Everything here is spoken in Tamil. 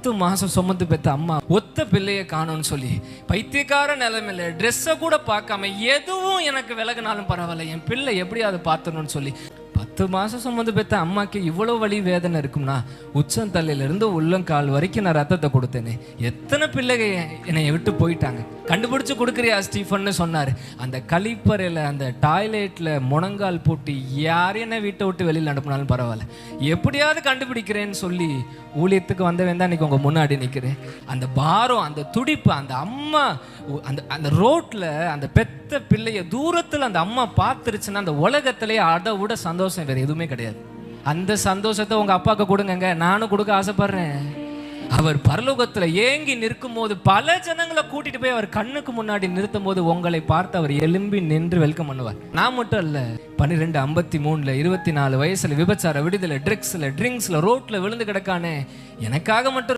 10 மாசம் சுமந்து பெற்ற அம்மா ஒத்த பிள்ளைய காணும்னு சொல்லி பைத்தியக்கார நிலைமையில ட்ரெஸ்ஸை கூட பார்க்காம எதுவும் எனக்கு விலகினாலும் பரவாயில்ல, என் பிள்ளை எப்படியாவது பார்த்தணும்னு சொல்லி 10 மாசம் சுமந்து பெற்ற அம்மாக்கு இவ்வளவு வலி வேதனை இருக்கும்னா, உச்சந்தலையிலிருந்து உள்ளங்கால் வரைக்கும் நான் ரத்தத்தை கொடுத்தேனே. எத்தனை பிள்ளைங்க என்னை விட்டு போயிட்டாங்க, கண்டுபிடிச்சு கொடுக்குறியா ஸ்டீஃபன்னு சொன்னார். அந்த கழிப்பறையில் அந்த டாய்லெட்டில் முழங்கால் போட்டு யார் என்ன வீட்டை விட்டு வெளியில் அனுப்பினாலும் பரவாயில்ல, எப்படியாவது கண்டுபிடிக்கிறேன்னு சொல்லி ஊழியத்துக்கு வந்தவன் தான் இன்னைக்கு உங்கள் முன்னாடி நிற்கிறேன். அந்த பாரம், அந்த துடிப்பு, அந்த அம்மா அந்த அந்த ரோட்டில் அந்த பெத்த பிள்ளைய தூரத்தில் அந்த அம்மா பார்த்துருச்சுன்னா அந்த உலகத்திலேயே அதை விட சந்தோஷம் வேறு எதுவுமே கிடையாது. அந்த சந்தோஷத்தை உங்கள் அப்பாவுக்கு கொடுங்க, நானும் கொடுக்க ஆசைப்படுறேன். அவர் பரலோகத்தில் ஏங்கி நிற்கும் போது பல ஜனங்களை கூட்டிட்டு போய் அவர் கண்ணுக்கு முன்னாடி நிறுத்தும் போது உங்களை பார்த்து அவர் எலும்பி நின்று வெல்கம் பண்ணுவார். நான் மட்டும் இல்லை, 12:53 24 வயசுல விபச்சார விடுதலை, ட்ரிங்க்ஸ்ல ரோட்ல விழுந்து கிடக்கானே, எனக்காக மட்டும்